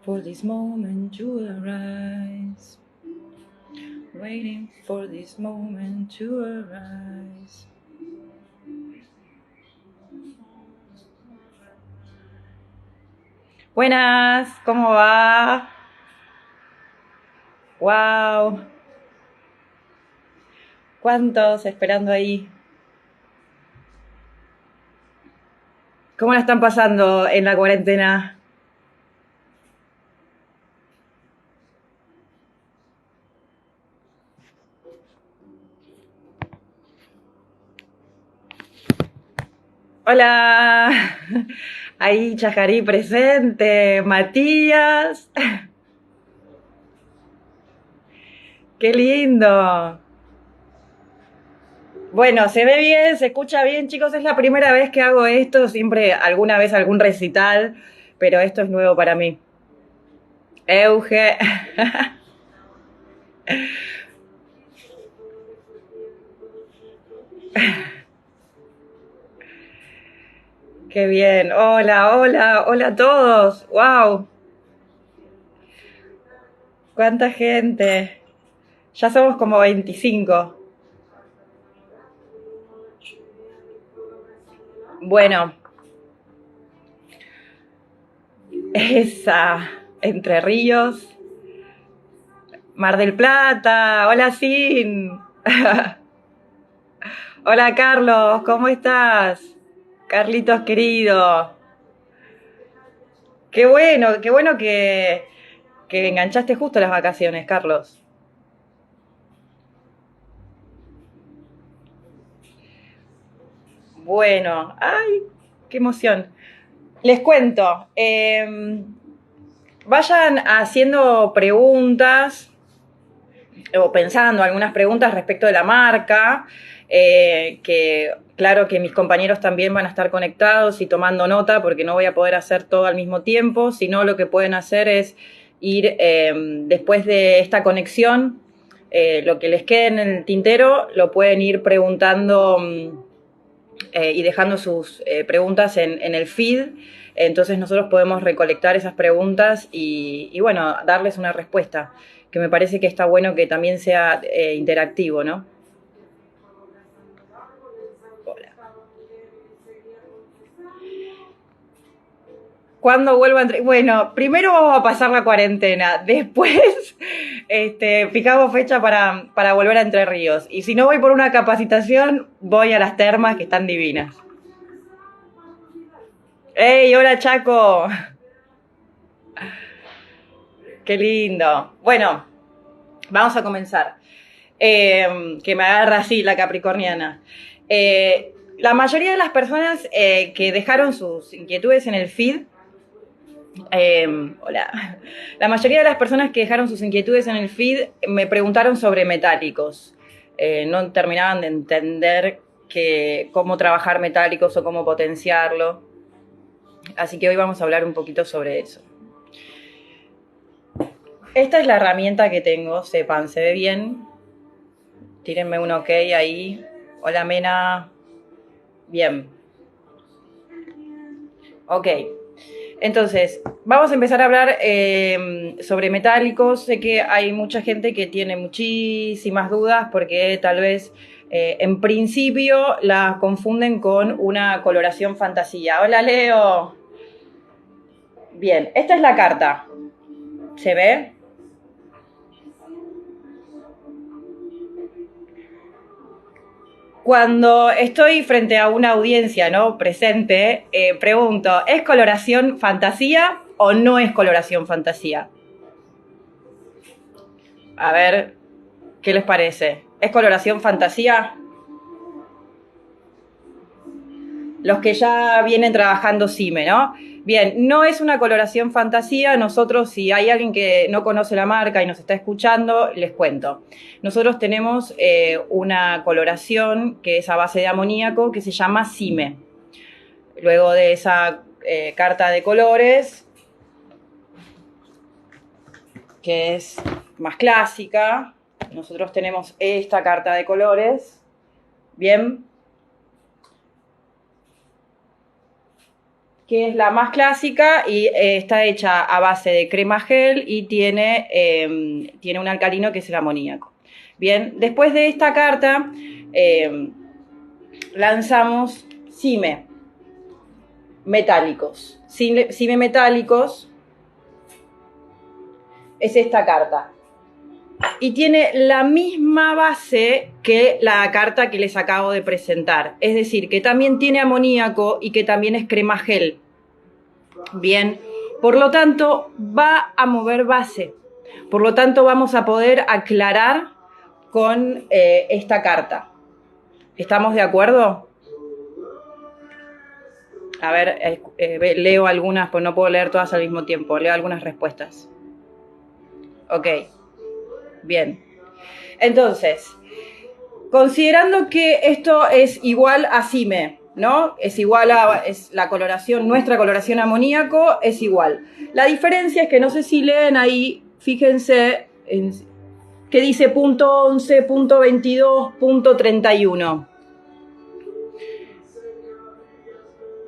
for this moment to arise, waiting for this moment to arise. Buenas, ¿cómo va? Wow, ¿cuántos esperando ahí? ¿Cómo la están pasando en la cuarentena? Hola, ahí Chajarí presente, Matías, qué lindo. Bueno, se ve bien, se escucha bien, chicos, es la primera vez que hago esto, siempre alguna vez algún recital, pero esto es nuevo para mí. Euge. Qué bien. Hola, hola, hola a todos. Wow, cuánta gente. Ya somos como 25. Bueno, esa. Entre Ríos, Mar del Plata. Hola, Sin. Hola, Carlos, ¿cómo estás? Carlitos querido. Qué bueno que enganchaste justo las vacaciones, Carlos. Bueno, ay, qué emoción. Les cuento, vayan haciendo preguntas o pensando algunas preguntas respecto de la marca, que claro que mis compañeros también van a estar conectados y tomando nota porque no voy a poder hacer todo al mismo tiempo, sino lo que pueden hacer es ir después de esta conexión, lo que les quede en el tintero lo pueden ir preguntando y dejando sus preguntas en el feed. Entonces nosotros podemos recolectar esas preguntas y bueno, darles una respuesta, que me parece que está bueno que también sea interactivo, ¿no? Hola. ¿Cuándo vuelvo a entrenar? Bueno, primero vamos a pasar la cuarentena, después fijamos fecha para volver a Entre Ríos. Y si no voy por una capacitación, voy a las termas que están divinas. ¡Ey, hola Chaco! ¡Qué lindo! Bueno, vamos a comenzar. Que me agarra así la capricorniana. La mayoría de las personas que dejaron sus inquietudes en el feed, hola, la mayoría de las personas que dejaron sus inquietudes en el feed me preguntaron sobre metálicos. No terminaban de entender cómo trabajar metálicos o cómo potenciarlo. Así que hoy vamos a hablar un poquito sobre eso. Esta es la herramienta que tengo, sepan, ¿se ve bien? Tírenme un ok ahí. Hola, Mena. Bien. Ok. Entonces, vamos a empezar a hablar sobre metálicos. Sé que hay mucha gente que tiene muchísimas dudas porque tal vez en principio la confunden con una coloración fantasía. Hola, Leo. Bien, esta es la carta. ¿Se ve? Cuando estoy frente a una audiencia, ¿no? Presente, pregunto, ¿es coloración fantasía o no es coloración fantasía? A ver, ¿qué les parece? ¿Es coloración fantasía? Los que ya vienen trabajando CIME, ¿no? Bien, no es una coloración fantasía. Nosotros, si hay alguien que no conoce la marca y nos está escuchando, les cuento. Nosotros tenemos una coloración que es a base de amoníaco que se llama CIME. Luego de esa carta de colores, que es más clásica, nosotros tenemos esta carta de colores. Bien. que es la más clásica y está hecha a base de crema gel y tiene un alcalino que es el amoníaco. Bien, después de esta carta lanzamos CIME metálicos. CIME metálicos es esta carta. Y tiene la misma base que la carta que les acabo de presentar. Es decir, que también tiene amoníaco y que también es crema gel. Bien, por lo tanto, va a mover base. Por lo tanto, vamos a poder aclarar con esta carta. ¿Estamos de acuerdo? A ver, leo algunas, pues no puedo leer todas al mismo tiempo. Leo algunas respuestas. Ok. Bien, entonces, considerando que esto es igual a CIME, ¿no? Es igual a la coloración, nuestra coloración amoníaco es igual. La diferencia es que no sé si leen ahí, fíjense, que dice punto 11, punto 22, punto 31.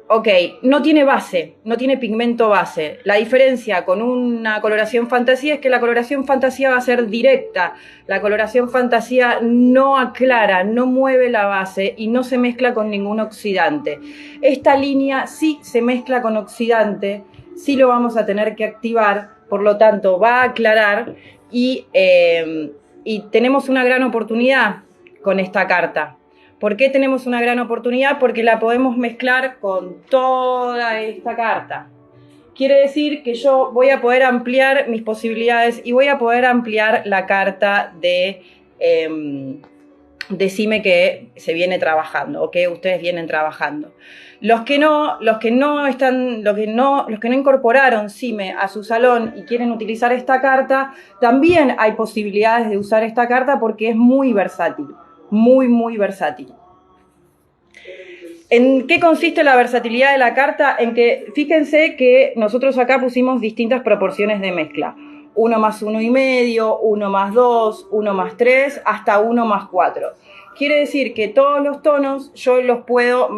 Ok, no tiene base, no tiene pigmento base. La diferencia con una coloración fantasía es que la coloración fantasía va a ser directa. La coloración fantasía no aclara, no mueve la base y no se mezcla con ningún oxidante. Esta línea sí se mezcla con oxidante, sí lo vamos a tener que activar, por lo tanto va a aclarar y tenemos una gran oportunidad con esta carta. ¿Por qué tenemos una gran oportunidad? Porque la podemos mezclar con toda esta carta. Quiere decir que yo voy a poder ampliar mis posibilidades y voy a poder ampliar la carta de CIME que se viene trabajando o que ustedes vienen trabajando. Los que no incorporaron CIME a su salón y quieren utilizar esta carta, también hay posibilidades de usar esta carta porque es muy versátil. Muy, muy versátil. ¿En qué consiste la versatilidad de la carta? En que, fíjense que nosotros acá pusimos distintas proporciones de mezcla. 1 más 1,5, 1 más 2, 1 más 3, hasta 1 más 4. Quiere decir que todos los tonos yo los puedo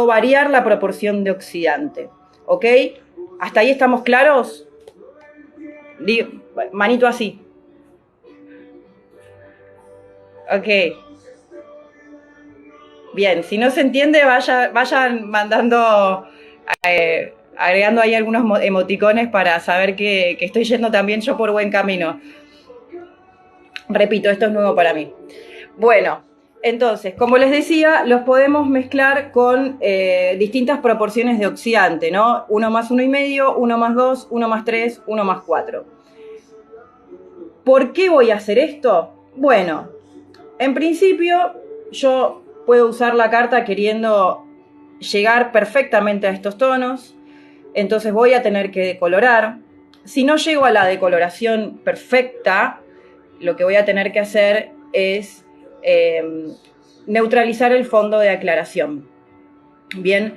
variar la proporción de oxidante. ¿Ok? ¿Hasta ahí estamos claros? Manito así. Ok. Bien, si no se entiende, vayan mandando, agregando ahí algunos emoticones para saber que estoy yendo también yo por buen camino. Repito, esto es nuevo para mí. Bueno, entonces, como les decía, los podemos mezclar con distintas proporciones de oxidante, ¿no? 1 más 1,5, 1 más 2, 1 más 3, 1 más 4. ¿Por qué voy a hacer esto? Bueno, en principio yo puedo usar la carta queriendo llegar perfectamente a estos tonos, entonces voy a tener que decolorar. Si no llego a la decoloración perfecta, lo que voy a tener que hacer es neutralizar el fondo de aclaración. Bien,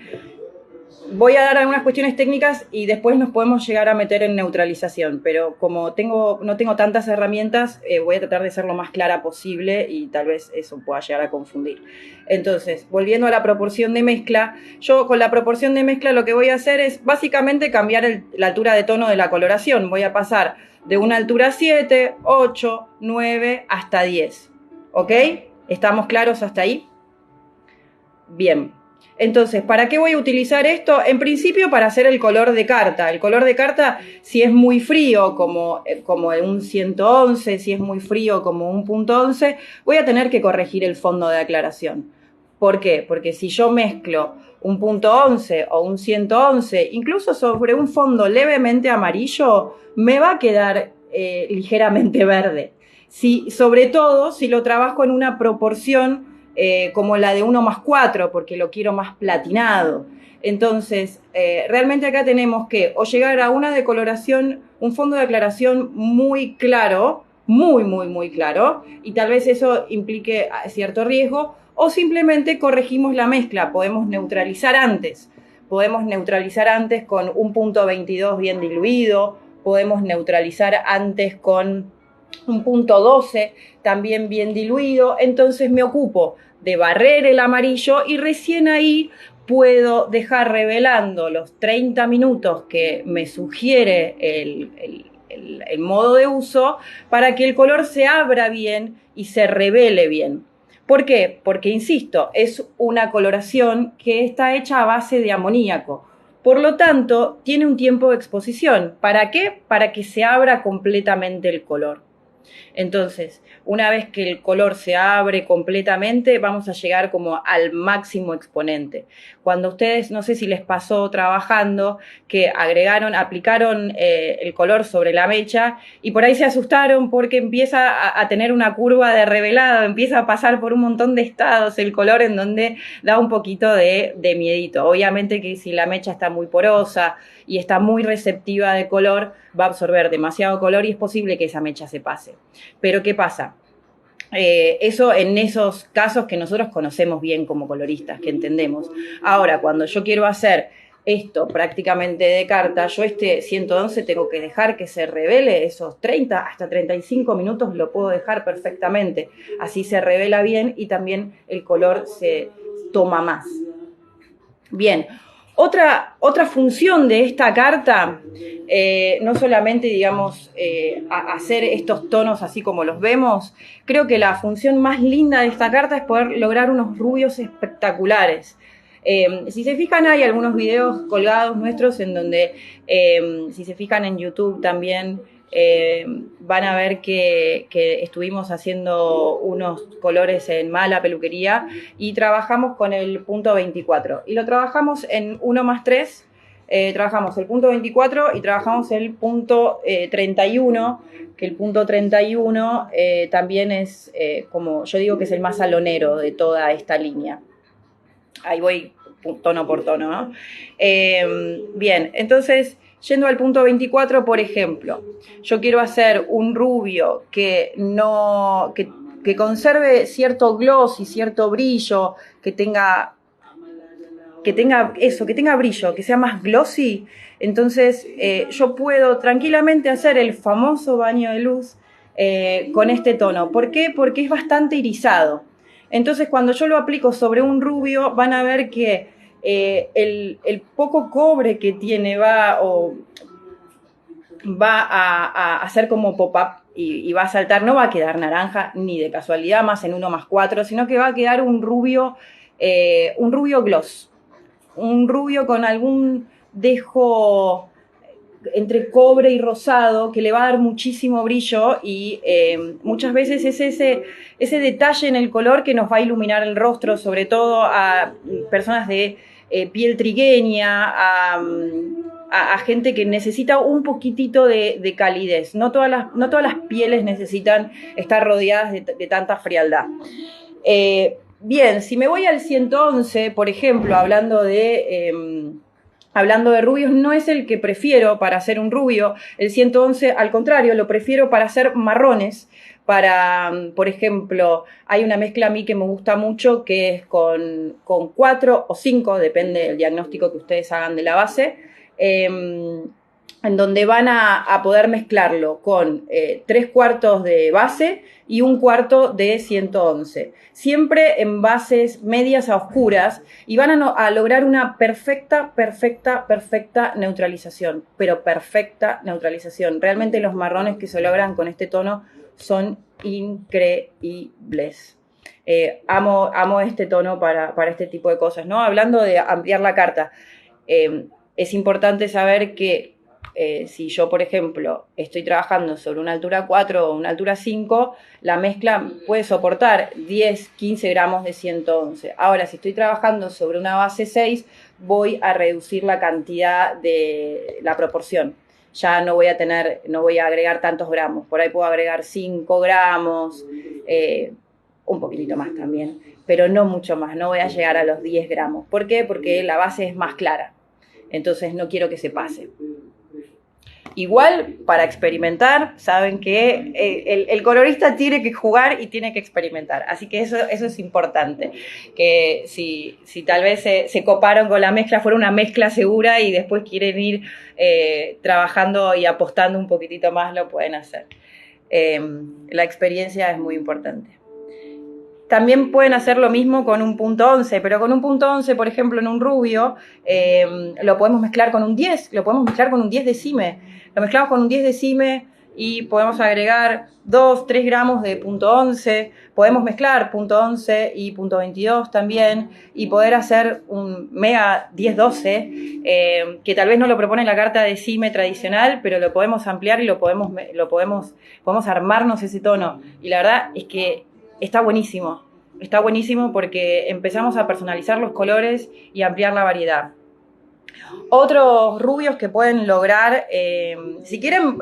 voy a dar algunas cuestiones técnicas y después nos podemos llegar a meter en neutralización, pero como no tengo tantas herramientas, voy a tratar de ser lo más clara posible y tal vez eso pueda llegar a confundir. Entonces, volviendo a la proporción de mezcla, yo con la proporción de mezcla lo que voy a hacer es básicamente cambiar la altura de tono de la coloración. Voy a pasar de una altura 7, 8, 9 hasta 10. ¿Ok? ¿Estamos claros hasta ahí? Bien. Entonces, ¿para qué voy a utilizar esto? En principio para hacer el color de carta. El color de carta, si es muy frío, como un 111, si es muy frío, como un punto 11, voy a tener que corregir el fondo de aclaración. ¿Por qué? Porque si yo mezclo un punto 11 o un 111, incluso sobre un fondo levemente amarillo, me va a quedar ligeramente verde. Sobre todo, si lo trabajo en una proporción como la de 1 más 4, porque lo quiero más platinado. Entonces, realmente acá tenemos que o llegar a una decoloración, un fondo de aclaración muy claro, muy, muy, muy claro, y tal vez eso implique cierto riesgo, o simplemente corregimos la mezcla, podemos neutralizar antes con un punto 22 bien diluido, podemos neutralizar antes con un punto 12 también bien diluido, entonces me ocupo de barrer el amarillo y recién ahí puedo dejar revelando los 30 minutos que me sugiere el modo de uso para que el color se abra bien y se revele bien. ¿Por qué? Porque, insisto, es una coloración que está hecha a base de amoníaco. Por lo tanto, tiene un tiempo de exposición. ¿Para qué? Para que se abra completamente el color. Entonces, una vez que el color se abre completamente, vamos a llegar como al máximo exponente. Cuando ustedes, no sé si les pasó trabajando, que aplicaron el color sobre la mecha y por ahí se asustaron porque empieza a tener una curva de revelado, empieza a pasar por un montón de estados el color en donde da un poquito de miedito. Obviamente que si la mecha está muy porosa y está muy receptiva de color, va a absorber demasiado color y es posible que esa mecha se pase. Pero ¿qué pasa? Eso en esos casos que nosotros conocemos bien como coloristas, que entendemos. Ahora, cuando yo quiero hacer esto prácticamente de carta, yo 111 tengo que dejar que se revele esos 30 hasta 35 minutos, lo puedo dejar perfectamente. Así se revela bien y también el color se toma más. Bien, otra función de esta carta, no solamente, digamos, hacer estos tonos así como los vemos, creo que la función más linda de esta carta es poder lograr unos rubios espectaculares. Si se fijan, hay algunos videos colgados nuestros en donde, si se fijan en YouTube también, van a ver que estuvimos haciendo unos colores en Mala Peluquería y trabajamos con el punto 24 y lo trabajamos en 1+3, trabajamos el punto 24 y trabajamos el punto 31, que el punto 31 también es, como yo digo, que es el más salonero de toda esta línea. Ahí voy tono por tono, ¿no? Bien, entonces, yendo al punto 24, por ejemplo, yo quiero hacer un rubio que conserve cierto gloss y cierto brillo, que tenga brillo, que sea más glossy. Entonces, yo puedo tranquilamente hacer el famoso baño de luz con este tono. ¿Por qué? Porque es bastante irisado. Entonces, cuando yo lo aplico sobre un rubio, van a ver que el poco cobre que tiene va a hacer como pop-up y va a saltar, no va a quedar naranja ni de casualidad más en 1+4, sino que va a quedar un rubio gloss, un rubio con algún dejo entre cobre y rosado que le va a dar muchísimo brillo y muchas veces es ese detalle en el color que nos va a iluminar el rostro, sobre todo a personas de piel trigueña, a gente que necesita un poquitito de calidez. No todas las pieles necesitan estar rodeadas de tanta frialdad. Bien, si me voy al 111, por ejemplo, hablando de rubios, no es el que prefiero para hacer un rubio. El 111, al contrario, lo prefiero para hacer marrones. Por ejemplo, hay una mezcla a mí que me gusta mucho, que es con 4 o 5, depende del diagnóstico que ustedes hagan de la base, en donde van a poder mezclarlo con 3/4 de base y 1/4 de 111. Siempre en bases medias a oscuras y van a lograr una perfecta neutralización, pero perfecta neutralización. Realmente los marrones que se logran con este tono son increíbles. Amo este tono para este tipo de cosas, ¿no? Hablando de ampliar la carta, es importante saber que si yo, por ejemplo, estoy trabajando sobre una altura 4 o una altura 5, la mezcla puede soportar 10, 15 gramos de 111. Ahora, si estoy trabajando sobre una base 6, voy a reducir la cantidad de la proporción. Ya no voy a agregar tantos gramos. Por ahí puedo agregar 5 gramos, un poquitito más también, pero no mucho más. No voy a llegar a los 10 gramos. ¿Por qué? Porque la base es más clara. Entonces no quiero que se pase. Igual, para experimentar, saben que el colorista tiene que jugar y tiene que experimentar. Así que eso es importante. Que si tal vez se coparon con la mezcla, fuera una mezcla segura y después quieren ir trabajando y apostando un poquitito más, lo pueden hacer. La experiencia es muy importante. También pueden hacer lo mismo con un punto 11, pero con un punto 11, por ejemplo, en un rubio, lo podemos mezclar con un 10, lo podemos mezclar con un 10 de cime. Lo mezclamos con un 10 de cime y podemos agregar 2, 3 gramos de punto 11. Podemos mezclar punto 11 y punto 22 también y poder hacer un mega 10-12, que tal vez no lo propone la carta de cime tradicional, pero lo podemos ampliar y podemos armarnos ese tono. Y la verdad es que está buenísimo porque empezamos a personalizar los colores y ampliar la variedad. Otros rubios que pueden lograr, si quieren,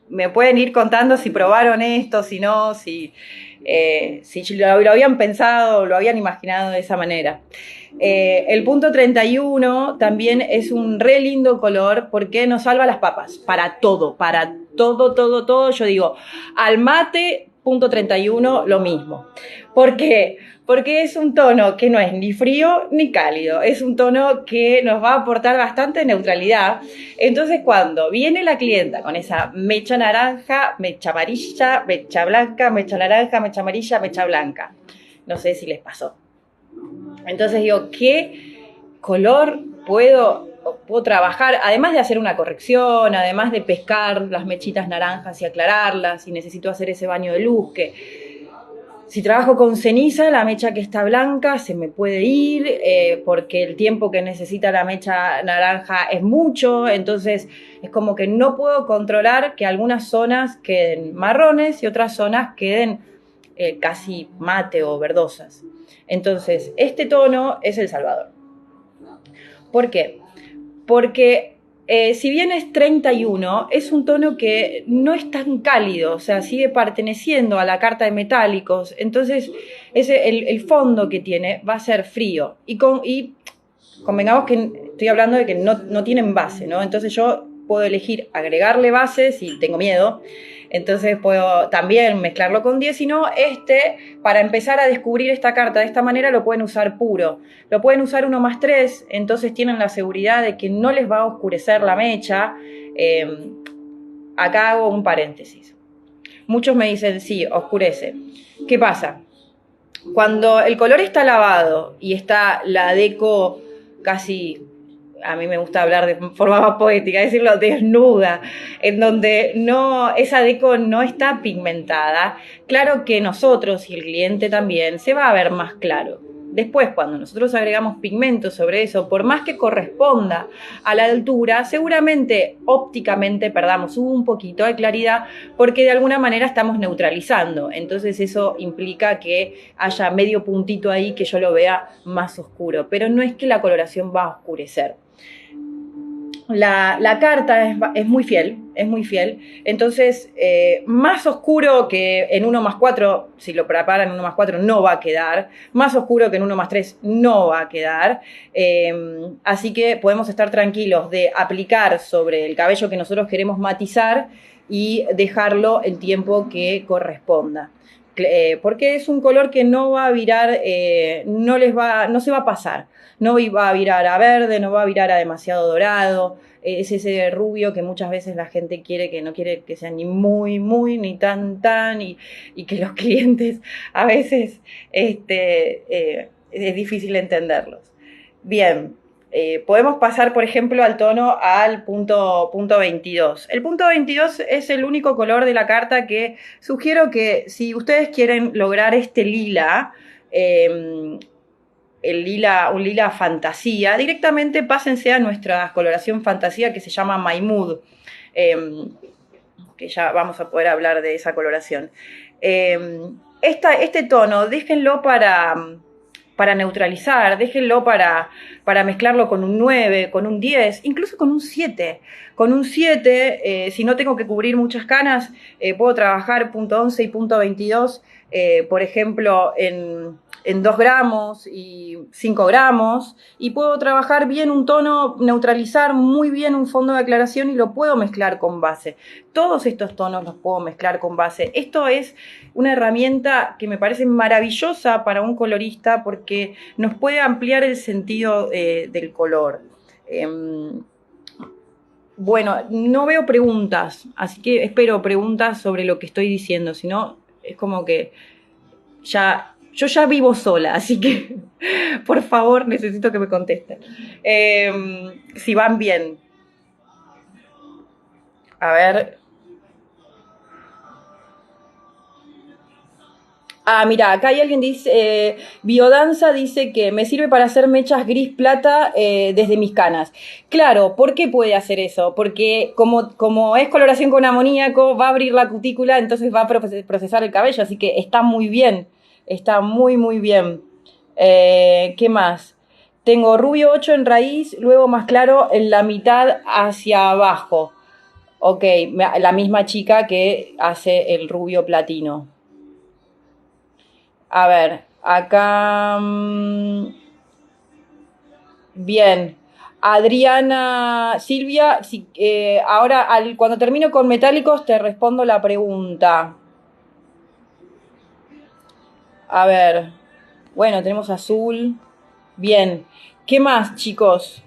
me pueden ir contando si probaron esto, si no, si lo habían pensado, lo habían imaginado de esa manera. El punto 31 también es un re lindo color porque nos salva las papas, para todo. Yo digo, al mate, punto 31, lo mismo. ¿Por qué? Porque es un tono que no es ni frío ni cálido, es un tono que nos va a aportar bastante neutralidad. Entonces, cuando viene la clienta con esa mecha naranja, mecha amarilla, mecha blanca, mecha naranja, mecha amarilla, mecha blanca, no sé si les pasó. Entonces digo, ¿qué color puedo trabajar? Además de hacer una corrección, además de pescar las mechitas naranjas y aclararlas, si necesito hacer ese baño de luz, que si trabajo con ceniza, la mecha que está blanca se me puede ir, porque el tiempo que necesita la mecha naranja es mucho, entonces es como que no puedo controlar que algunas zonas queden marrones y otras zonas queden casi mate o verdosas. Entonces, este tono es el salvador. ¿Por qué? Porque si bien es 31, es un tono que no es tan cálido, o sea, sigue perteneciendo a la carta de metálicos, entonces el fondo que tiene va a ser frío. Y convengamos que estoy hablando de que no tienen base, ¿no? Entonces yo puedo elegir agregarle base si tengo miedo, entonces puedo también mezclarlo con 10, si no, para empezar a descubrir esta carta de esta manera lo pueden usar puro. Lo pueden usar 1+3, entonces tienen la seguridad de que no les va a oscurecer la mecha. Acá hago un paréntesis. Muchos me dicen, sí, oscurece. ¿Qué pasa? Cuando el color está lavado y está la deco casi, a mí me gusta hablar de forma más poética, decirlo desnuda, en donde esa deco no está pigmentada, claro que nosotros y el cliente también se va a ver más claro. Después, cuando nosotros agregamos pigmento sobre eso, por más que corresponda a la altura, seguramente ópticamente perdamos un poquito de claridad porque de alguna manera estamos neutralizando. Entonces eso implica que haya medio puntito ahí que yo lo vea más oscuro. Pero no es que la coloración va a oscurecer. La carta es muy fiel, entonces más oscuro que en 1+4, si lo preparan en 1+4 no va a quedar, más oscuro que en 1+3 no va a quedar, así que podemos estar tranquilos de aplicar sobre el cabello que nosotros queremos matizar y dejarlo el tiempo que corresponda. Porque es un color que no va a virar, no se va a pasar. No va a virar a verde, no va a virar a demasiado dorado. Es ese rubio que muchas veces la gente no quiere que sea ni muy, muy, ni tan, tan, y que los clientes a veces es difícil entenderlos. Bien. Podemos pasar, por ejemplo, al tono al punto 22. El punto 22 es el único color de la carta que sugiero que si ustedes quieren lograr este lila, un lila fantasía, directamente pásense a nuestra coloración fantasía que se llama My Mood, que ya vamos a poder hablar de esa coloración. Este tono, déjenlo para neutralizar, déjenlo para mezclarlo con un 9, con un 10, incluso con un 7. Con un 7, si no tengo que cubrir muchas canas, puedo trabajar punto 11 y punto 22, por ejemplo, en 2 gramos y 5 gramos, y puedo trabajar bien un tono, neutralizar muy bien un fondo de aclaración y lo puedo mezclar con base. Todos estos tonos los puedo mezclar con base. Esto es una herramienta que me parece maravillosa para un colorista porque nos puede ampliar el sentido del color. Bueno, no veo preguntas, así que espero preguntas sobre lo que estoy diciendo, si no es como que ya Yo ya vivo sola, así que por favor necesito que me contesten. Si van bien. A ver. Ah, mira, acá hay alguien dice, Biodanza dice que me sirve para hacer mechas gris plata desde mis canas. Claro, ¿por qué puede hacer eso? Porque como es coloración con amoníaco, va a abrir la cutícula, entonces va a procesar el cabello, así que está muy bien, está muy, muy bien. ¿Qué más? Tengo rubio 8 en raíz, luego más claro en la mitad hacia abajo. Ok, la misma chica que hace el rubio platino. A ver, acá. Bien. Adriana, Silvia, si, ahora cuando termino con metálicos te respondo la pregunta. A ver. Bueno, tenemos azul. Bien. ¿Qué más, chicos?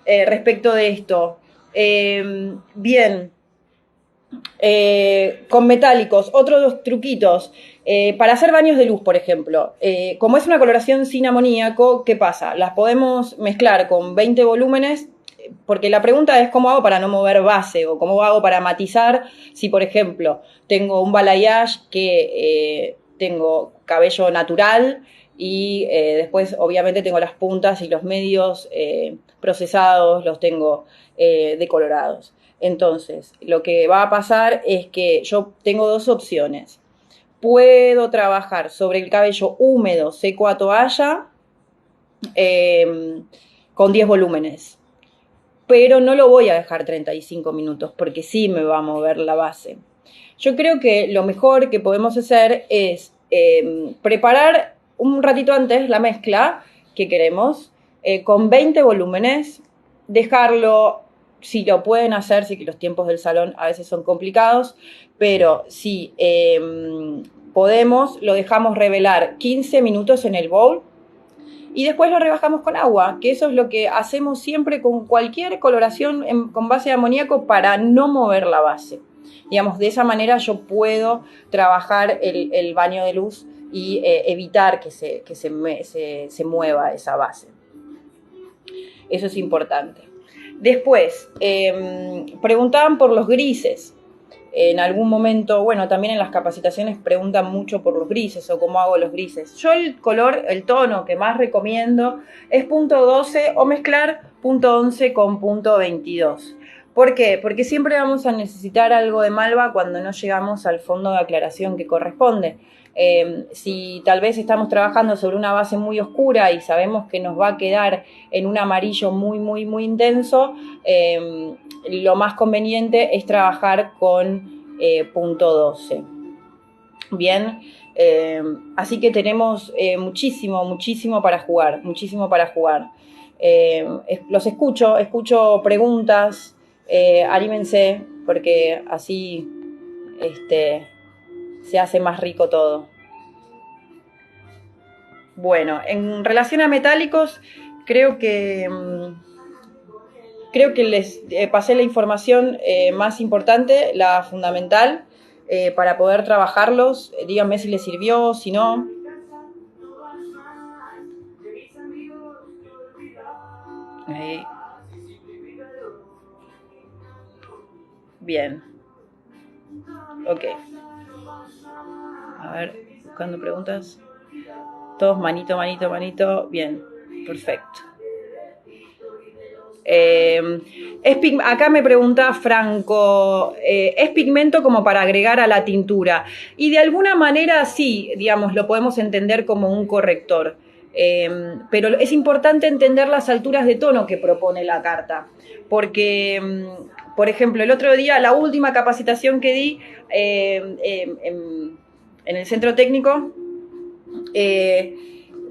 Respecto de esto. Bien. Con metálicos, otros dos truquitos. Para hacer baños de luz, por ejemplo, como es una coloración sin amoníaco, ¿qué pasa? Las podemos mezclar con 20 volúmenes, porque la pregunta es cómo hago para no mover base o cómo hago para matizar si, por ejemplo, tengo un balayage que tengo cabello natural y después obviamente tengo las puntas y los medios procesados los tengo decolorados. Entonces, lo que va a pasar es que yo tengo dos opciones. Puedo trabajar sobre el cabello húmedo, seco a toalla, con 10 volúmenes. Pero no lo voy a dejar 35 minutos porque sí me va a mover la base. Yo creo que lo mejor que podemos hacer es preparar un ratito antes la mezcla que queremos con 20 volúmenes, dejarlo, si lo pueden hacer, sí que los tiempos del salón a veces son complicados, pero si podemos, lo dejamos revelar 15 minutos en el bowl y después lo rebajamos con agua, que eso es lo que hacemos siempre con cualquier coloración con base de amoníaco para no mover la base. Digamos, de esa manera yo puedo trabajar el baño de luz y evitar que se mueva esa base. Eso es importante. Después, preguntaban por los grises. En algún momento, bueno, también en las capacitaciones preguntan mucho por los grises o cómo hago los grises. Yo el color, el tono que más recomiendo es punto 12 o mezclar punto 11 con punto 22. ¿Por qué? Porque siempre vamos a necesitar algo de malva cuando no llegamos al fondo de aclaración que corresponde. Si tal vez estamos trabajando sobre una base muy oscura y sabemos que nos va a quedar en un amarillo muy, muy, muy intenso, lo más conveniente es trabajar con punto 12. Bien, así que tenemos muchísimo, muchísimo para jugar, muchísimo para jugar. Los escucho preguntas, anímense, porque así se hace más rico todo. Bueno, en relación a metálicos, creo que les pasé la información más importante, la fundamental, para poder trabajarlos. Díganme si les sirvió, si no. Ahí. Bien. Ok. A ver, buscando preguntas. Todos manito, manito, manito. Bien, perfecto. Acá me pregunta Franco, ¿es pigmento como para agregar a la tintura? Y de alguna manera sí, digamos, lo podemos entender como un corrector. Pero es importante entender las alturas de tono que propone la carta. Porque, por ejemplo, el otro día, la última capacitación que di en el centro técnico,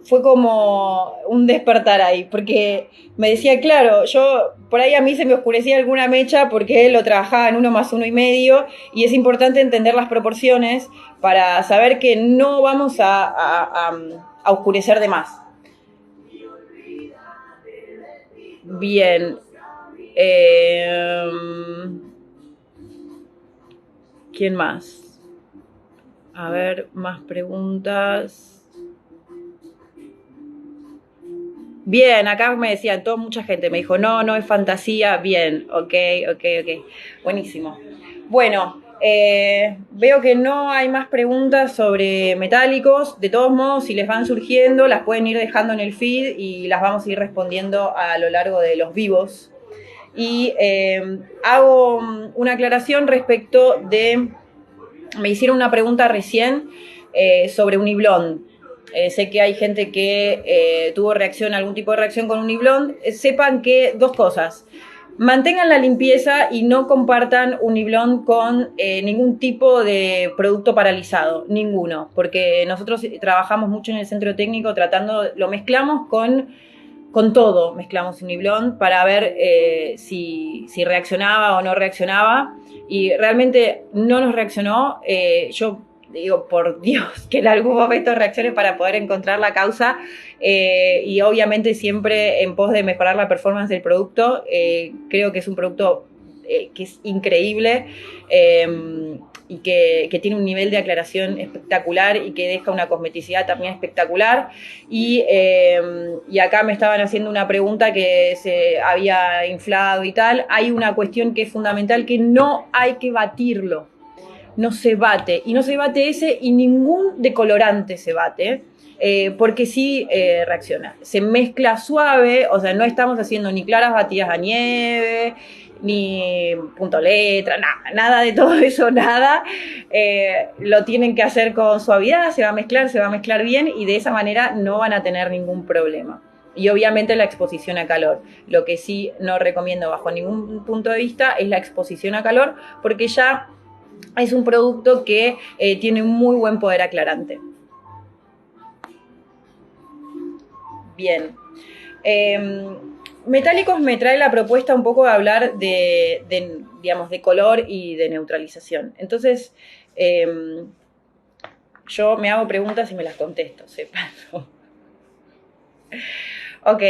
fue como un despertar ahí, porque me decía, claro, yo por ahí a mí se me oscurecía alguna mecha porque lo trabajaba en 1 más 1,5 y es importante entender las proporciones para saber que no vamos a oscurecer de más. Bien. ¿Quién más? A ver, más preguntas. Bien, acá me decían, mucha gente me dijo, no, no es fantasía, bien, ok. Buenísimo. Bueno, veo que no hay más preguntas sobre metálicos. De todos modos, si les van surgiendo, las pueden ir dejando en el feed y las vamos a ir respondiendo a lo largo de los vivos. Y hago una aclaración respecto de... Me hicieron una pregunta recién sobre Uniblond. Sé que hay gente que tuvo algún tipo de reacción con Uniblond. Sepan que dos cosas. Mantengan la limpieza y no compartan Uniblond con ningún tipo de producto paralizado, ninguno, porque nosotros trabajamos mucho en el centro técnico lo mezclamos con todo, mezclamos Uniblond para ver si reaccionaba o no reaccionaba, y realmente no nos reaccionó. Yo digo, por Dios, que en algún momento reaccione para poder encontrar la causa, y obviamente siempre en pos de mejorar la performance del producto. Creo que es un producto que es increíble, y que tiene un nivel de aclaración espectacular y que deja una cosmeticidad también espectacular. Y acá me estaban haciendo una pregunta que se había inflado y tal. Hay una cuestión que es fundamental, que no hay que batirlo. No se bate, y no se bate ese, y ningún decolorante se bate, porque sí reacciona. Se mezcla suave, o sea, no estamos haciendo ni claras batidas a nieve, ni punto letra, nada de todo eso, nada. Lo tienen que hacer con suavidad, se va a mezclar bien, y de esa manera no van a tener ningún problema. Y obviamente la exposición a calor. Lo que sí no recomiendo bajo ningún punto de vista es la exposición a calor, porque ya es un producto que tiene un muy buen poder aclarante. Bien. Metálicos me trae la propuesta un poco de hablar digamos, de color y de neutralización. Entonces, yo me hago preguntas y me las contesto, sépanlo. Ok,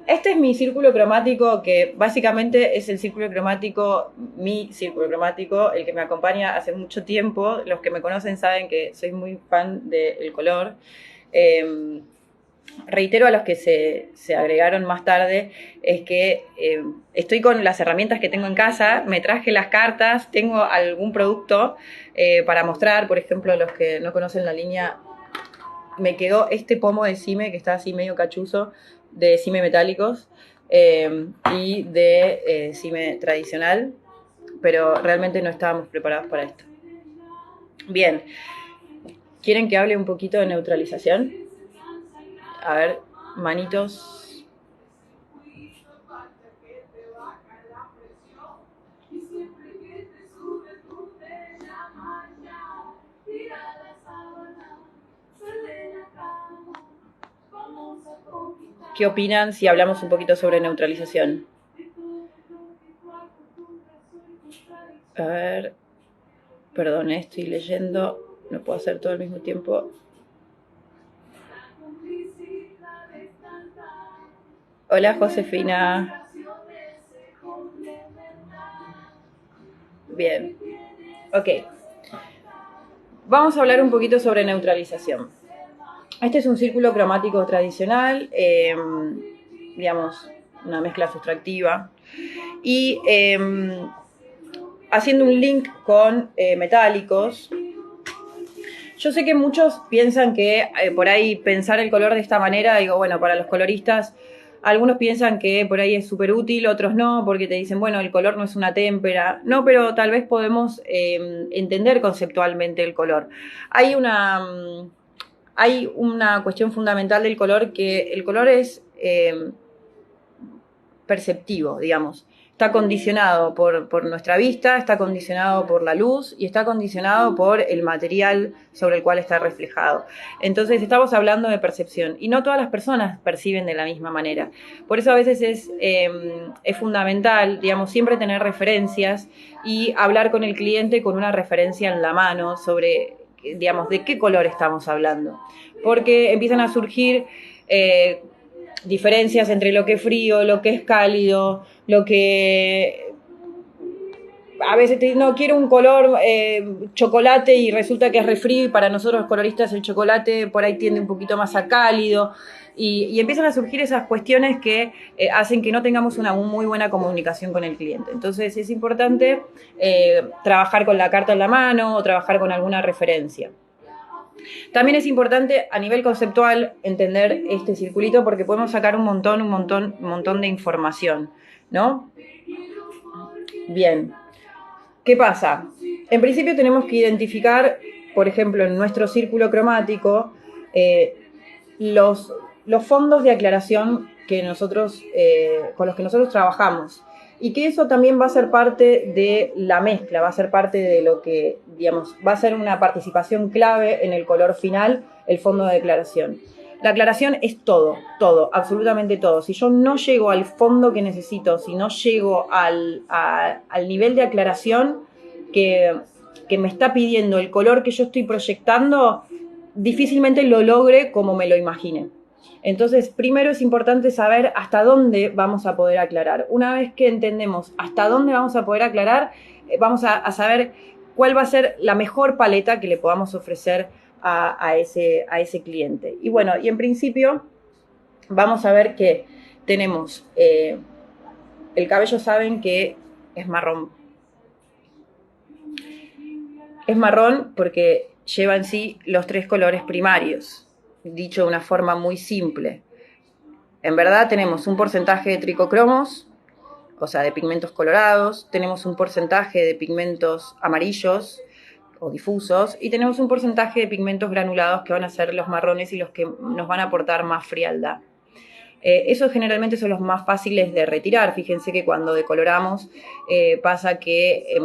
este es mi círculo cromático, que básicamente es el círculo cromático, mi círculo cromático, el que me acompaña hace mucho tiempo. Los que me conocen saben que soy muy fan del color. Reitero a los que se agregaron más tarde, es que estoy con las herramientas que tengo en casa, me traje las cartas, tengo algún producto para mostrar. Por ejemplo, los que no conocen la línea, me quedó este pomo de cime que está así medio cachuzo, de cime metálicos, y de cime tradicional, pero realmente no estábamos preparados para esto. Bien, ¿quieren que hable un poquito de neutralización? A ver, manitos. ¿Qué opinan si hablamos un poquito sobre neutralización? A ver, perdón, estoy leyendo, no puedo hacer todo al mismo tiempo. Hola, Josefina. Bien, ok. Vamos a hablar un poquito sobre neutralización. Este es un círculo cromático tradicional, digamos, una mezcla sustractiva, y haciendo un link con metálicos. Yo sé que muchos piensan que por ahí pensar el color de esta manera, digo, bueno, para los coloristas, algunos piensan que por ahí es súper útil, otros no, porque te dicen, bueno, el color no es una témpera. No, pero tal vez podemos entender conceptualmente el color. Hay una cuestión fundamental del color, que el color es perceptivo, digamos. Está condicionado por nuestra vista, está condicionado por la luz y está condicionado por el material sobre el cual está reflejado. Entonces estamos hablando de percepción, y no todas las personas perciben de la misma manera. Por eso a veces es fundamental, digamos, siempre tener referencias y hablar con el cliente con una referencia en la mano sobre, digamos, de qué color estamos hablando. Porque empiezan a surgir diferencias entre lo que es frío, lo que es cálido, lo que... a veces te dicen, no, quiero un color chocolate y resulta que es refrío y para nosotros los coloristas el chocolate por ahí tiende un poquito más a cálido y empiezan a surgir esas cuestiones que hacen que no tengamos una muy buena comunicación con el cliente. Entonces es importante trabajar con la carta en la mano o trabajar con alguna referencia. También es importante a nivel conceptual entender este circulito porque podemos sacar un montón de información, ¿no? Bien. ¿Qué pasa? En principio tenemos que identificar, por ejemplo, en nuestro círculo cromático, los fondos de aclaración que nosotros, con los que nosotros trabajamos. Y que eso también va a ser parte de la mezcla, va a ser parte de lo que, digamos, va a ser una participación clave en el color final, el fondo de aclaración. La aclaración es todo, absolutamente todo. Si yo no llego al fondo que necesito, si no llego al nivel de aclaración que me está pidiendo el color que yo estoy proyectando, difícilmente lo logre como me lo imagine. Entonces, primero es importante saber hasta dónde vamos a poder aclarar. Una vez que entendemos hasta dónde vamos a poder aclarar, vamos a saber cuál va a ser la mejor paleta que le podamos ofrecer a ese cliente. Y bueno, y en principio vamos a ver que tenemos, el cabello saben que es marrón. Es marrón porque lleva en sí los 3 colores primarios. Dicho de una forma muy simple. En verdad tenemos un porcentaje de tricocromos, o sea, de pigmentos colorados, tenemos un porcentaje de pigmentos amarillos o difusos, y tenemos un porcentaje de pigmentos granulados que van a ser los marrones y los que nos van a aportar más frialdad. Esos generalmente son los más fáciles de retirar. Fíjense que cuando decoloramos pasa que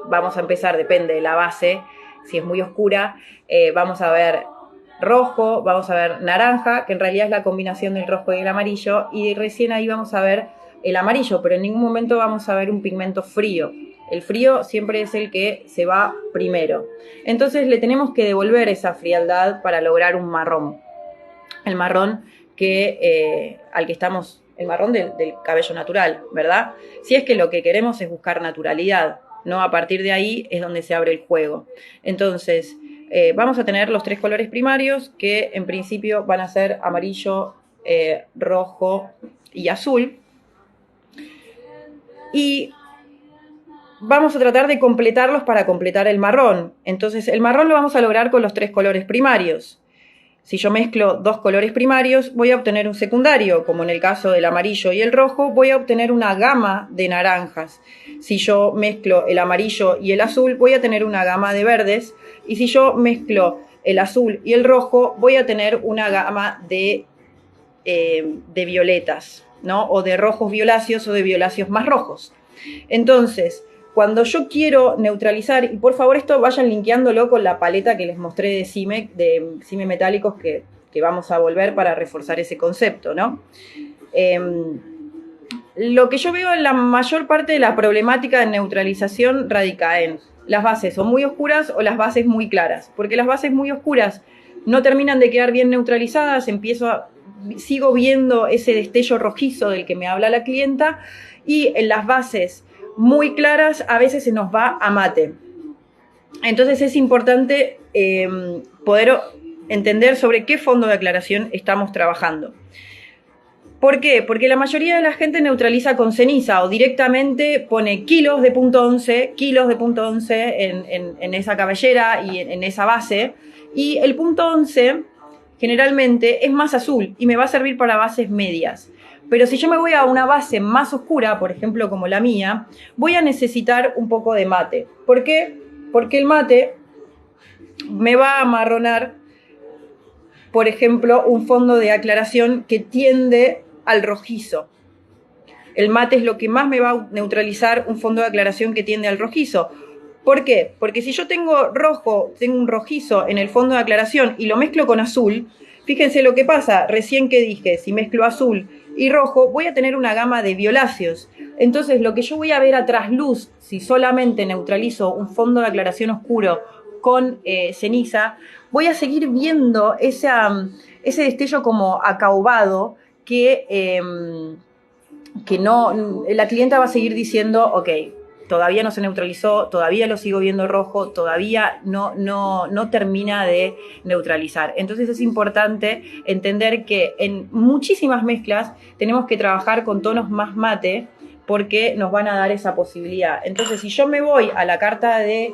vamos a empezar, depende de la base. Si es muy oscura, vamos a ver rojo, vamos a ver naranja, que en realidad es la combinación del rojo y el amarillo, y recién ahí vamos a ver el amarillo, pero en ningún momento vamos a ver un pigmento frío. El frío siempre es el que se va primero. Entonces le tenemos que devolver esa frialdad para lograr un marrón. El marrón al que estamos, el marrón del cabello natural, ¿verdad? Si es que lo que queremos es buscar naturalidad, ¿no? A partir de ahí es donde se abre el juego. Entonces, vamos a tener los 3 colores primarios que en principio van a ser amarillo, rojo y azul. Y vamos a tratar de completarlos para completar el marrón. Entonces, el marrón lo vamos a lograr con los 3 colores primarios. Si yo mezclo 2 colores primarios, voy a obtener un secundario, como en el caso del amarillo y el rojo, voy a obtener una gama de naranjas. Si yo mezclo el amarillo y el azul, voy a tener una gama de verdes. Y si yo mezclo el azul y el rojo, voy a tener una gama de violetas, ¿no? O de rojos violáceos o de violáceos más rojos. Entonces, cuando yo quiero neutralizar, y por favor esto vayan linkeándolo con la paleta que les mostré de cime metálicos que vamos a volver para reforzar ese concepto, ¿no? Lo que yo veo en la mayor parte de la problemática de neutralización radica en las bases o muy oscuras o las bases muy claras, porque las bases muy oscuras no terminan de quedar bien neutralizadas, sigo viendo ese destello rojizo del que me habla la clienta, y en las bases muy claras a veces se nos va a mate. Entonces es importante poder entender sobre qué fondo de aclaración estamos trabajando. ¿Por qué? Porque la mayoría de la gente neutraliza con ceniza o directamente pone kilos de punto 11 en esa cabellera y en esa base, y el punto 11 generalmente es más azul y me va a servir para bases medias. Pero si yo me voy a una base más oscura, por ejemplo como la mía, voy a necesitar un poco de mate. ¿Por qué? Porque el mate me va a amarronar, por ejemplo, un fondo de aclaración que tiende al rojizo. El mate es lo que más me va a neutralizar un fondo de aclaración que tiende al rojizo. ¿Por qué? Porque si yo tengo un rojizo en el fondo de aclaración y lo mezclo con azul, fíjense lo que pasa, recién que dije, si mezclo azul y rojo, voy a tener una gama de violáceos. Entonces, lo que yo voy a ver a trasluz, si solamente neutralizo un fondo de aclaración oscuro con ceniza, voy a seguir viendo ese destello como acaubado que que no, la clienta va a seguir diciendo, ok, todavía no se neutralizó, todavía lo sigo viendo rojo, todavía no termina de neutralizar. Entonces es importante entender que en muchísimas mezclas tenemos que trabajar con tonos más mate porque nos van a dar esa posibilidad. Entonces si yo me voy a la carta de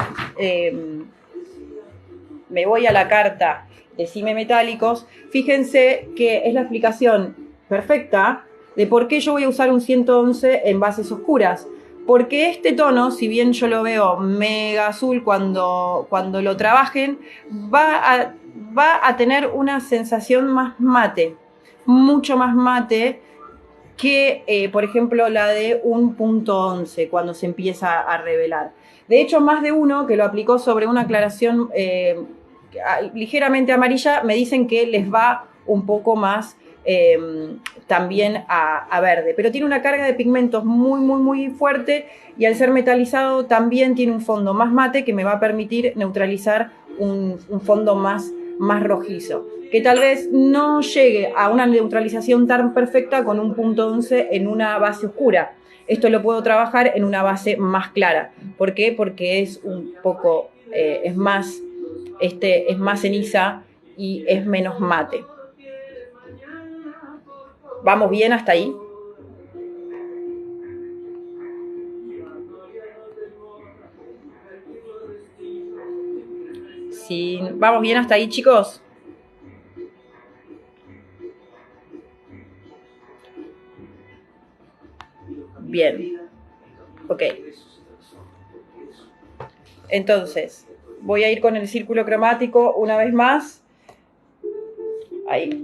cime metálicos, fíjense que es la explicación perfecta de por qué yo voy a usar un 111 en bases oscuras. Porque este tono, si bien yo lo veo mega azul cuando lo trabajen, va a tener una sensación más mate, mucho más mate que, por ejemplo, la de un punto 11 cuando se empieza a revelar. De hecho, más de uno que lo aplicó sobre una aclaración ligeramente amarilla, me dicen que les va un poco más también a verde, pero tiene una carga de pigmentos muy fuerte y al ser metalizado también tiene un fondo más mate que me va a permitir neutralizar un fondo más rojizo, que tal vez no llegue a una neutralización tan perfecta con un punto 11 en una base oscura. Esto lo puedo trabajar en una base más clara. ¿Por qué? Porque es un poco, es más ceniza y es menos mate. ¿Vamos bien hasta ahí? Sí, ¿vamos bien hasta ahí, chicos? Bien. Ok. Entonces, voy a ir con el círculo cromático una vez más. Ahí.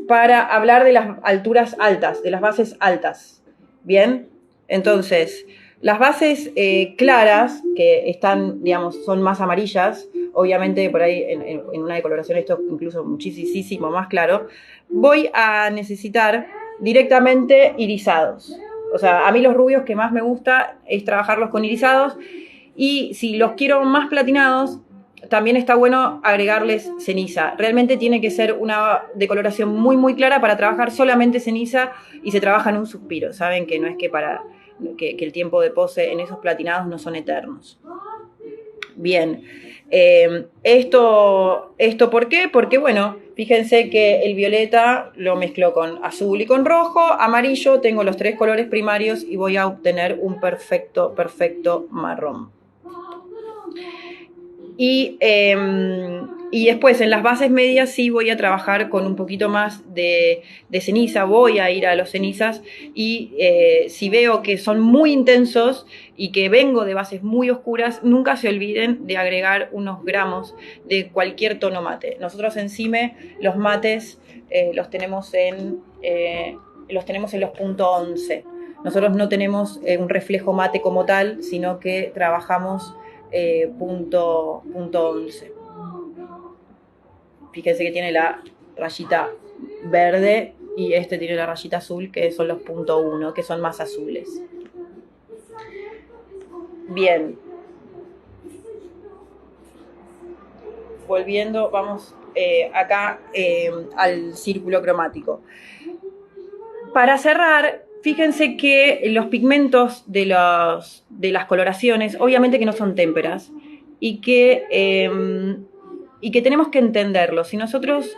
Para hablar de las alturas altas, de las bases altas. Bien, entonces, las bases claras, que están, digamos, son más amarillas, obviamente por ahí en una decoloración esto incluso muchísimo más claro, voy a necesitar directamente irisados. O sea, a mí los rubios que más me gusta es trabajarlos con irisados, y si los quiero más platinados, también está bueno agregarles ceniza. Realmente tiene que ser una decoloración muy clara para trabajar solamente ceniza, y se trabaja en un suspiro. Saben que no es que que el tiempo de pose en esos platinados no son eternos. Bien, ¿esto por qué? Porque, bueno, fíjense que el violeta lo mezclo con azul y con rojo, amarillo, tengo los tres colores primarios y voy a obtener un perfecto marrón. Y después en las bases medias sí voy a trabajar con un poquito más de ceniza, voy a ir a los cenizas, y si veo que son muy intensos y que vengo de bases muy oscuras, nunca se olviden de agregar unos gramos de cualquier tono mate. Nosotros en Cime los mates los tenemos en los punto 11. Nosotros no tenemos un reflejo mate como tal, sino que trabajamos punto 11. Fíjense que tiene la rayita verde y este tiene la rayita azul, que son los punto 1, que son más azules. Bien. Volviendo, vamos acá al círculo cromático. Para cerrar, fíjense que los pigmentos de las coloraciones, obviamente que no son témperas, y que tenemos que entenderlo. Si nosotros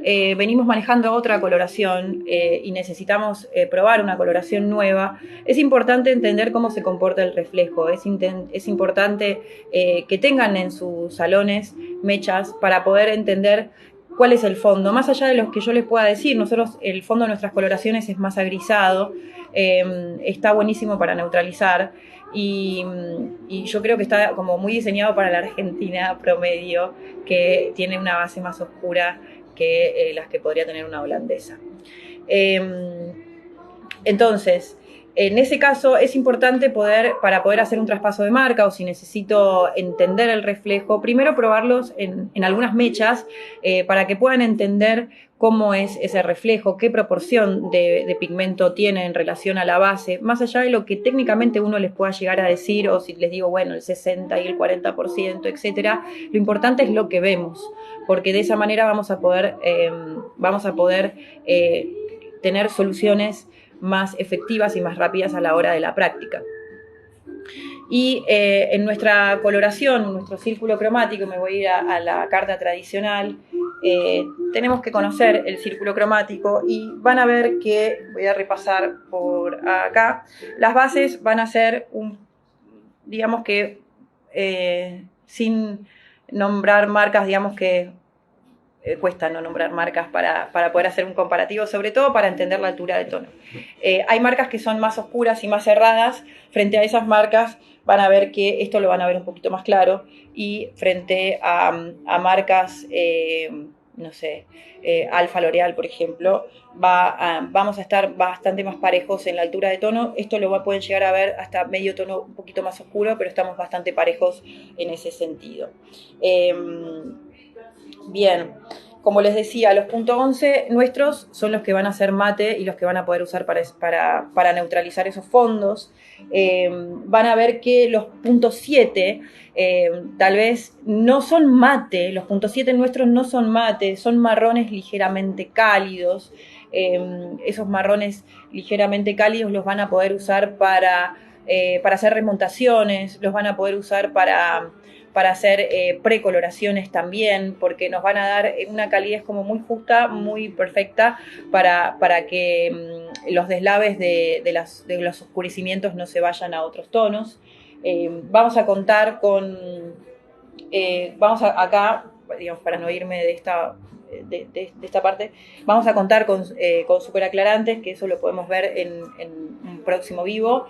venimos manejando otra coloración y necesitamos probar una coloración nueva, es importante entender cómo se comporta el reflejo. Es importante que tengan en sus salones mechas para poder entender cuál es el fondo. Más allá de los que yo les pueda decir, nosotros el fondo de nuestras coloraciones es más agrisado, está buenísimo para neutralizar, y yo creo que está como muy diseñado para la Argentina promedio, que tiene una base más oscura que las que podría tener una holandesa. Entonces, en ese caso es importante para poder hacer un traspaso de marca, o si necesito entender el reflejo, primero probarlos en algunas mechas para que puedan entender cómo es ese reflejo, qué proporción de pigmento tiene en relación a la base, más allá de lo que técnicamente uno les pueda llegar a decir, o si les digo, bueno, el 60 y el 40%, etcétera. Lo importante es lo que vemos, porque de esa manera vamos a poder tener soluciones más efectivas y más rápidas a la hora de la práctica. Y en nuestra coloración, en nuestro círculo cromático, me voy a ir a la carta tradicional, tenemos que conocer el círculo cromático y van a ver que, voy a repasar por acá, las bases van a ser, digamos que, sin nombrar marcas, digamos que cuesta no nombrar marcas para poder hacer un comparativo, sobre todo para entender la altura de tono. Hay marcas que son más oscuras y más cerradas. Frente a esas marcas van a ver que esto lo van a ver un poquito más claro, y frente a marcas, no sé, Alfa L'Oreal, por ejemplo, vamos a estar bastante más parejos en la altura de tono. Esto pueden llegar a ver hasta medio tono un poquito más oscuro, pero estamos bastante parejos en ese sentido. Bien, como les decía, los puntos 11 nuestros son los que van a ser mate y los que van a poder usar para neutralizar esos fondos. Van a ver que los puntos 7 tal vez no son mate, los puntos 7 nuestros no son mate, son marrones ligeramente cálidos. Esos marrones ligeramente cálidos los van a poder usar para hacer remontaciones, los van a poder usar para hacer precoloraciones también, porque nos van a dar una calidez como muy justa, muy perfecta para que los deslaves de los oscurecimientos no se vayan a otros tonos. Vamos a contar con, acá, digamos, para no irme de esta parte, vamos a contar con superaclarantes, que eso lo podemos ver en un próximo vivo.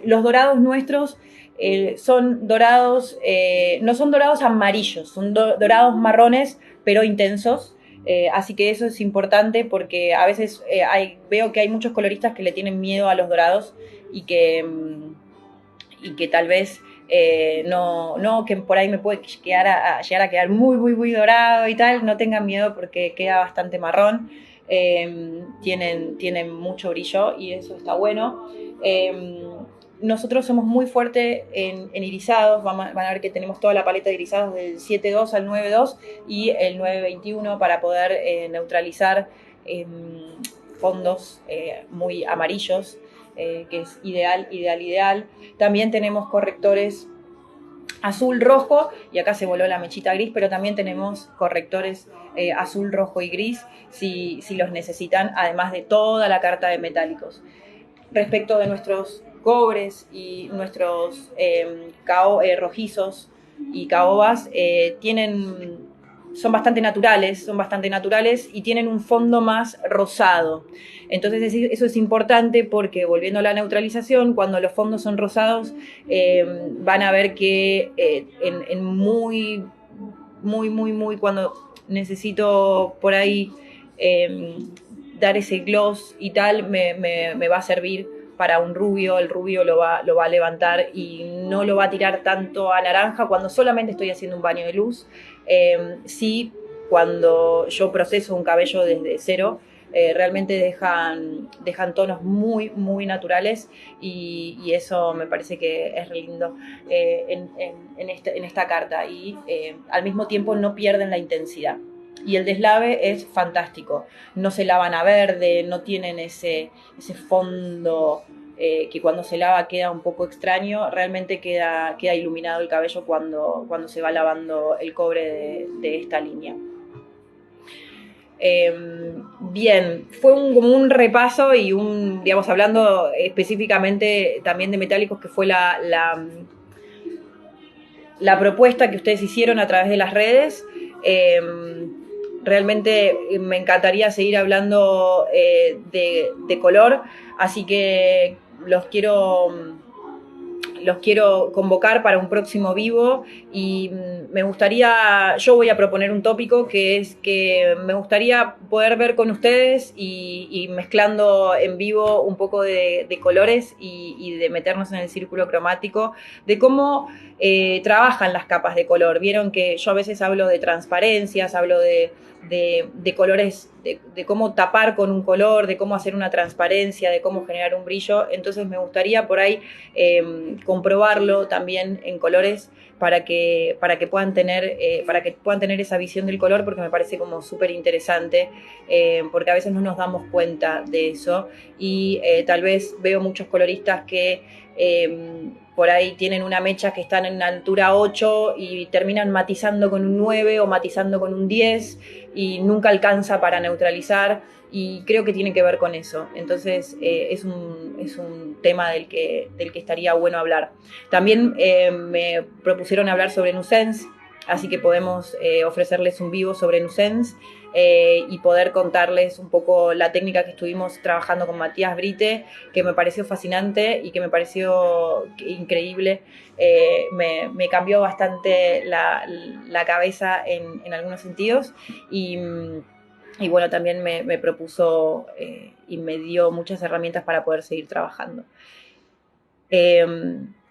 Los dorados nuestros son dorados, no son dorados amarillos, son dorados marrones, pero intensos. Así que eso es importante, porque a veces veo que hay muchos coloristas que le tienen miedo a los dorados y que tal vez que por ahí me puede llegar a quedar muy, muy, muy dorado y tal. No tengan miedo, porque queda bastante marrón. Tienen mucho brillo y eso está bueno. Nosotros somos muy fuertes en irisados. Van a ver que tenemos toda la paleta de irisados del 7.2 al 9.2 y el 9.21 para poder neutralizar fondos muy amarillos, que es ideal. También tenemos correctores azul, rojo, y acá se voló la mechita gris, pero también tenemos correctores azul, rojo y gris si los necesitan, además de toda la carta de metálicos. Respecto de nuestros cobres y nuestros rojizos y caobas, son bastante naturales y tienen un fondo más rosado. Entonces eso es importante, porque, volviendo a la neutralización, cuando los fondos son rosados, van a ver que en muy, muy, muy, muy, cuando necesito por ahí dar ese gloss y tal, me va a servir para un rubio. El rubio lo va a levantar y no lo va a tirar tanto a naranja cuando solamente estoy haciendo un baño de luz. Sí, cuando yo proceso un cabello desde cero, realmente dejan tonos muy, muy naturales, y eso me parece que es re lindo en esta carta, y al mismo tiempo no pierden la intensidad. Y el deslave es fantástico, no se lavan a verde, no tienen ese fondo que cuando se lava queda un poco extraño. Realmente queda iluminado el cabello cuando se va lavando el cobre de esta línea. Bien, fue como un repaso y digamos, hablando específicamente también de metálicos, que fue la propuesta que ustedes hicieron a través de las redes. Realmente me encantaría seguir hablando de color, así que los quiero convocar para un próximo vivo, y yo voy a proponer un tópico, que es que me gustaría poder ver con ustedes y mezclando en vivo un poco de colores y de meternos en el círculo cromático, de cómo trabajan las capas de color. Vieron que yo a veces hablo de transparencias, hablo de colores, de cómo tapar con un color, de cómo hacer una transparencia, de cómo generar un brillo. Entonces me gustaría por ahí comprobarlo también en colores para que puedan tener esa visión del color, porque me parece como súper interesante, porque a veces no nos damos cuenta de eso y tal vez veo muchos coloristas que por ahí tienen una mecha que están en altura 8 y terminan matizando con un 9 o matizando con un 10 y nunca alcanza para neutralizar, y creo que tiene que ver con eso. Entonces es un tema del que estaría bueno hablar. También me propusieron hablar sobre Nusense, así que podemos ofrecerles un vivo sobre Nusense y poder contarles un poco la técnica que estuvimos trabajando con Matías Brite, que me pareció fascinante y que me pareció increíble. Me cambió bastante la cabeza en algunos sentidos, y bueno, también me propuso y me dio muchas herramientas para poder seguir trabajando.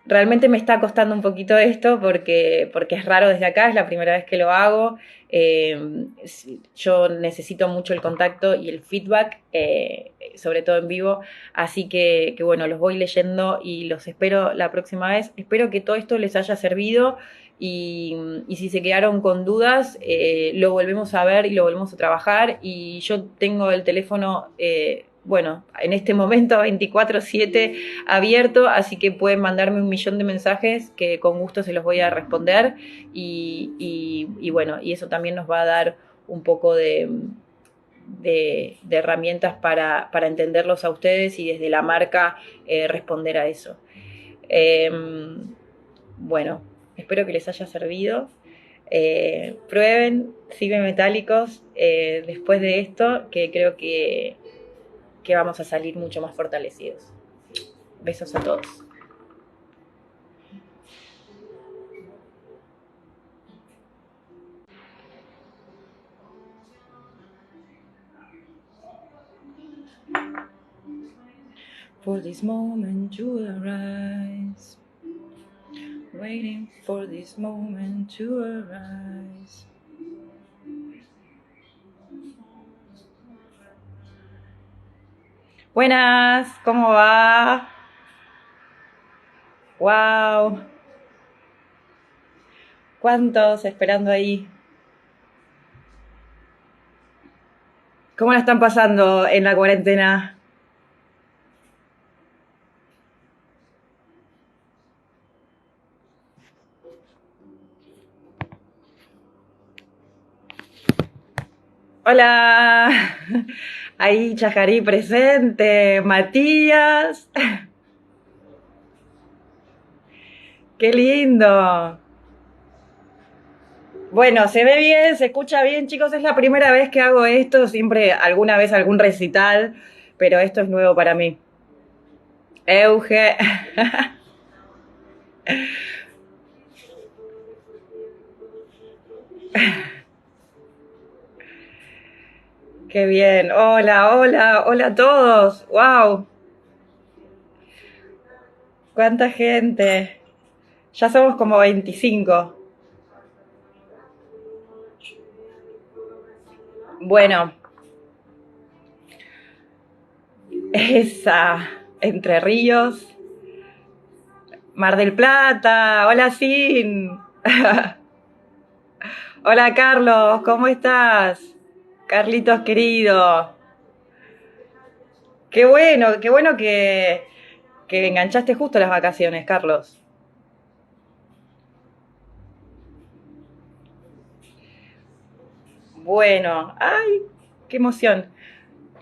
Realmente me está costando un poquito esto porque es raro desde acá, es la primera vez que lo hago. Yo necesito mucho el contacto y el feedback, sobre todo en vivo, así que bueno, los voy leyendo y los espero la próxima vez. Espero que todo esto les haya servido y si se quedaron con dudas, lo volvemos a ver y lo volvemos a trabajar, y yo tengo el teléfono bueno, en este momento 24/7 abierto, así que pueden mandarme 1.000.000 de mensajes que con gusto se los voy a responder, y bueno, y eso también nos va a dar un poco de herramientas para entenderlos a ustedes y desde la marca responder a eso. Bueno, espero que les haya servido. Prueben Cibe Metálicos después de esto, que creo que vamos a salir mucho más fortalecidos. Besos a todos. For this moment to arise, waiting for this moment to arise. Buenas, ¿cómo va? Wow. ¿Cuántos esperando ahí? ¿Cómo la están pasando en la cuarentena? Hola, ahí Chajarí presente, Matías. Qué lindo. Bueno, se ve bien, se escucha bien, chicos. Es la primera vez que hago esto, siempre alguna vez algún recital, pero esto es nuevo para mí. Euge. Qué bien. Hola, hola, hola a todos. Wow. Cuánta gente. Ya somos como 25. Bueno, esa. Entre Ríos. Mar del Plata. Hola, Sin. Hola, Carlos. ¿Cómo estás? Carlitos querido. Qué bueno que enganchaste justo las vacaciones, Carlos. Bueno, ay, qué emoción.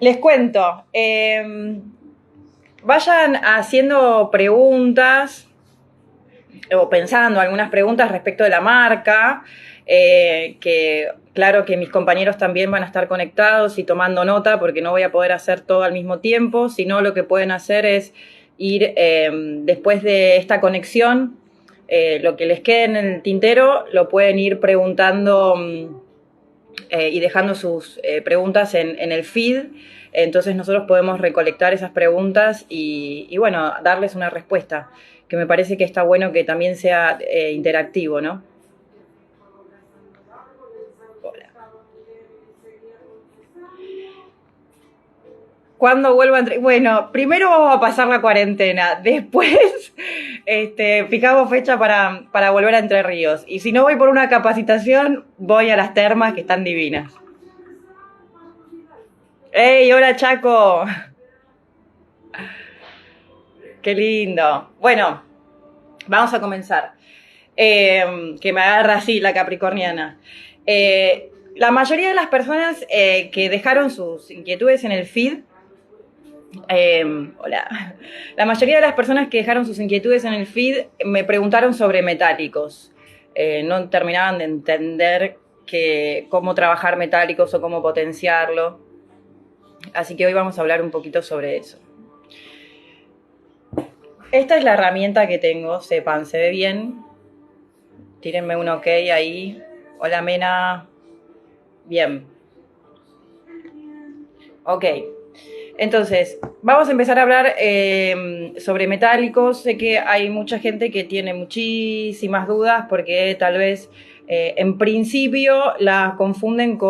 Les cuento, vayan haciendo preguntas o pensando algunas preguntas respecto de la marca, que claro que mis compañeros también van a estar conectados y tomando nota, porque no voy a poder hacer todo al mismo tiempo, sino lo que pueden hacer es ir después de esta conexión, lo que les quede en el tintero, lo pueden ir preguntando y dejando sus preguntas en el feed. Entonces nosotros podemos recolectar esas preguntas y bueno, darles una respuesta, que me parece que está bueno que también sea interactivo, ¿no? Hola. ¿Cuándo vuelvo a Bueno, primero vamos a pasar la cuarentena, después fijamos fecha para volver a Entre Ríos. Y si no voy por una capacitación, voy a las termas que están divinas. ¡Ey, hola Chaco! ¡Qué lindo! Bueno, vamos a comenzar. Que me agarra así la capricorniana. La mayoría de las personas que dejaron sus inquietudes en el feed, hola. La mayoría de las personas que dejaron sus inquietudes en el feed me preguntaron sobre metálicos. No terminaban de entender cómo trabajar metálicos o cómo potenciarlo. Así que hoy vamos a hablar un poquito sobre eso. Esta es la herramienta que tengo, sepan, ¿se ve bien? Tírenme un ok ahí. Hola, Mena. Bien. Ok. Entonces, vamos a empezar a hablar sobre metálicos. Sé que hay mucha gente que tiene muchísimas dudas porque tal vez en principio las confunden con